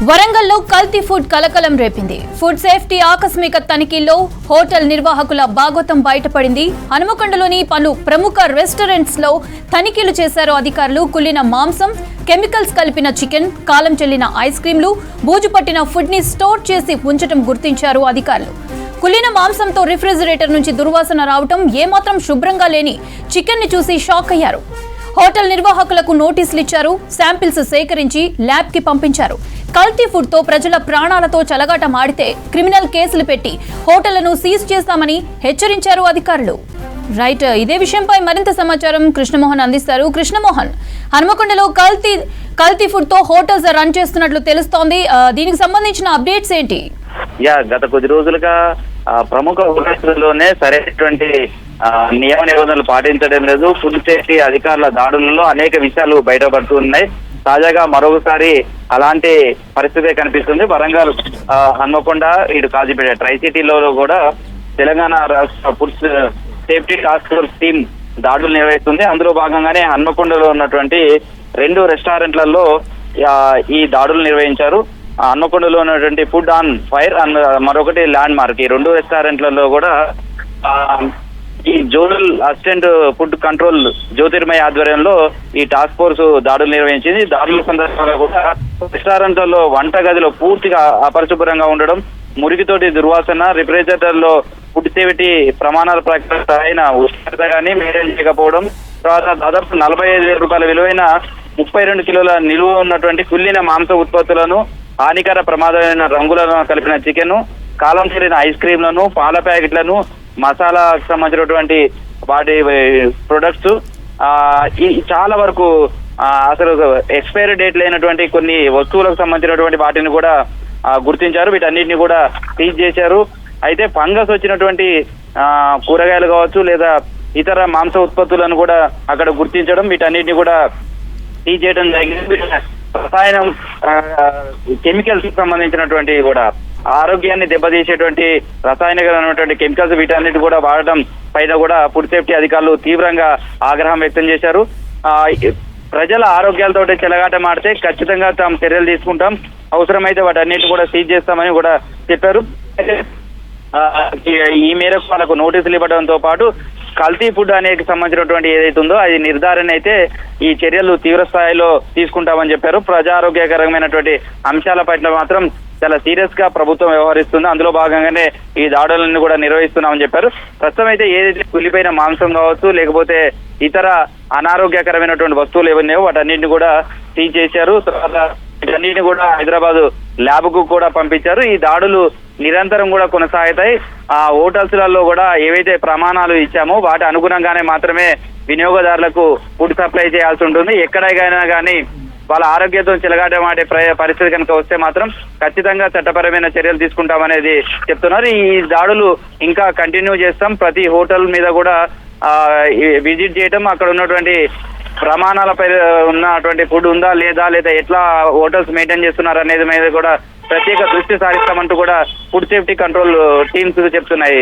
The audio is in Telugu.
వరంగల్లో కల్తీ ఫుడ్ కలకలం రేపింది. ఫుడ్ సేఫ్టీ ఆకస్మిక తనిఖీల్లో హోటల్ నిర్వాహకుల బాగోతం బయటపడింది. హనుమకొండలోని పలు ప్రముఖ రెస్టారెంట్స్ లో తనిఖీలు చేశారు అధికారులు. కుళ్ళిన మాంసం, కెమికల్స్ కలిపిన చికెన్, కాలం చెల్లిన ఐస్ క్రీంలు, బూజు పట్టిన ఫుడ్ ని స్టోర్ చేసి ఉంచడం గుర్తించారు అధికారులు. కుళ్ళిన మాంసంతో రిఫ్రిజిరేటర్ నుంచి దుర్వాసన రావటం, ఏమాత్రం శుభ్రంగా లేని చికెన్ ని చూసి షాక్ అయ్యారు. హోటల్ నిర్వాహకులకు నోటీసులు ఇచ్చారు. శాంపిల్స్ సేకరించి ల్యాబ్ కి పంపించారు. కల్తీ ఫుడ్ తో ప్రజల ప్రాణాలతో చెలగాట మాడితే క్రిమినల్ కేసులు పెట్టి హోటళ్లను సీజ్ చేస్తామని హెచ్చరించారు అధికారులు. రైట్, ఇదే విషయంపై మరింత సమాచారం కృష్ణమోహన్ అందిస్తారు. కృష్ణమోహన్, హనుమకొండలో కల్తీ ఫుడ్ తో హోటల్స్ రన్ చేస్తున్నట్లు తెలుస్తోంది. దీనికి సంబంధించిన అప్డేట్స్ ఏంటి? గత కొద్ది రోజులుగా ప్రముఖ హోటల్స్లోనే సరైనటువంటి నియమ నిబంధనలు పాటించడం లేదు. ఫుడ్ సేఫ్టీ అధికారుల దాడులలో అనేక విషయాలు బయటపడుతున్నాయి. తాజాగా మరొకసారి అలాంటి పరిస్థితే కనిపిస్తుంది. వరంగల్, హన్మకొండ, ఇటు కాజీపేట ట్రై సిటీలో కూడా తెలంగాణ రాష్ట్ర food safety task force team దాడులు నిర్వహిస్తుంది. అందులో భాగంగానే హన్మకొండలో ఉన్నటువంటి 2 రెస్టారెంట్లలో ఈ దాడులు నిర్వహించారు. హన్మకొండలో ఉన్నటువంటి ఫుడ్ ఆన్ ఫైర్ అండ్ మరొకటి ల్యాండ్ మార్క్, ఈ 2 రెస్టారెంట్లలో కూడా ఈ జోనల్ అసిస్టెంట్ ఫుడ్ కంట్రోల్ జ్యోతిర్మయ ఆధ్వర్యంలో ఈ టాస్క్ ఫోర్స్ దాడులు నిర్వహించింది. దాడుల సందర్భంగా కూడా రెస్టారెంట్లలో వంట గదిలో పూర్తిగా అపరిశుభ్రంగా ఉండడం, మురికితోటి దుర్వాసన, రిఫ్రిజిరేటర్ లో ఫుడ్ సేఫ్టీ ప్రమాణాల ప్రకారం సరైన ఉష్ణోగ్రత కానీ మెయింటైన్ చేయకపోవడం, తర్వాత దాదాపు 45,000 రూపాయల విలువైన 32 కిలోల నిలువ ఉన్నటువంటి కుళ్ళిన మాంస ఉత్పత్తులను, హానికర ప్రమాదమైన రంగులను కలిపిన చికెన్, కాలం చెల్లిన ఐస్ క్రీంలను, పాల ప్యాకెట్లను, మసాలాకు సంబంధించినటువంటి వాటి ప్రొడక్ట్స్, చాలా వరకు అసలు ఎక్స్పైరీ డేట్ లేనటువంటి కొన్ని వస్తువులకు సంబంధించినటువంటి వాటిని కూడా గుర్తించారు. వీటన్నిటిని కూడా సీజ్ చేశారు. అయితే ఫంగస్ వచ్చినటువంటి కూరగాయలు కావచ్చు లేదా ఇతర మాంస ఉత్పత్తులను కూడా అక్కడ గుర్తించడం, వీటన్నిటిని కూడా సీజ్ చేయడం జరిగింది. రసాయనం, కెమికల్స్ సంబంధించినటువంటి కూడా ఆరోగ్యాన్ని దెబ్బతీసేటువంటి రసాయనికమైనటువంటి కెమికల్స్, వీటన్నిటి కూడా వాడటం పైన కూడా ఫుడ్ సేఫ్టీ అధికారులు తీవ్రంగా ఆగ్రహం వ్యక్తం చేశారు. ప్రజల ఆరోగ్యాలతో చెలగాట మాడితే ఖచ్చితంగా తాము చర్యలు తీసుకుంటాం, అవసరమైతే వాటన్నిటిని కూడా సీజ్ చేస్తామని కూడా చెప్పారు. ఈ మేరకు వాళ్ళకు నోటీసులు ఇవ్వడంతో పాటు కల్తీ ఫుడ్ అనేది సంబంధించినటువంటి ఏదైతే ఉందో అది నిర్ధారణ అయితే ఈ చర్యలు తీవ్ర స్థాయిలో తీసుకుంటామని చెప్పారు. ప్రజారోగ్యకరమైనటువంటి అంశాల పట్ల మాత్రం చాలా సీరియస్ గా ప్రభుత్వం వ్యవహరిస్తుంది. అందులో భాగంగానే ఈ దాడులను కూడా నిర్వహిస్తున్నామని చెప్పారు. ప్రస్తుతం అయితే ఏదైతే కుళ్ళిపోయిన మాంసం కావచ్చు లేకపోతే ఇతర అనారోగ్యకరమైనటువంటి వస్తువులు ఏవన్నాయో వాటన్నింటిని కూడా సీజ్ చేశారు. తర్వాత వీటన్నిటిని కూడా హైదరాబాద్ ల్యాబ్ కు కూడా పంపించారు. ఈ దాడులు నిరంతరం కూడా కొనసాగుతాయి. ఆ హోటల్స్లలో కూడా ఏవైతే ప్రమాణాలు ఇచ్చామో వాటి అనుగుణంగానే మాత్రమే వినియోగదారులకు ఫుడ్ సప్లై చేయాల్సి ఉంటుంది. ఎక్కడైనా కానీ వాళ్ళ ఆరోగ్యంతో చెలగాటమాడే పరిస్థితి కనుక వస్తే మాత్రం ఖచ్చితంగా చట్టపరమైన చర్యలు తీసుకుంటామనేది చెప్తున్నారు. ఈ దాడులు ఇంకా కంటిన్యూ చేస్తాం. ప్రతి హోటల్ మీద కూడా విజిట్ చేయటం, అక్కడ ఉన్నటువంటి ప్రమాణాలపై ఉన్నటువంటి ఫుడ్ ఉందా లేదా ఎట్లా హోటల్స్ మెయింటైన్ చేస్తున్నారు అనేది మీద కూడా ప్రత్యేక దృష్టి సారిస్తామంటూ కూడా ఫుడ్ సేఫ్టీ కంట్రోల్ టీమ్స్ చెప్తున్నాయి.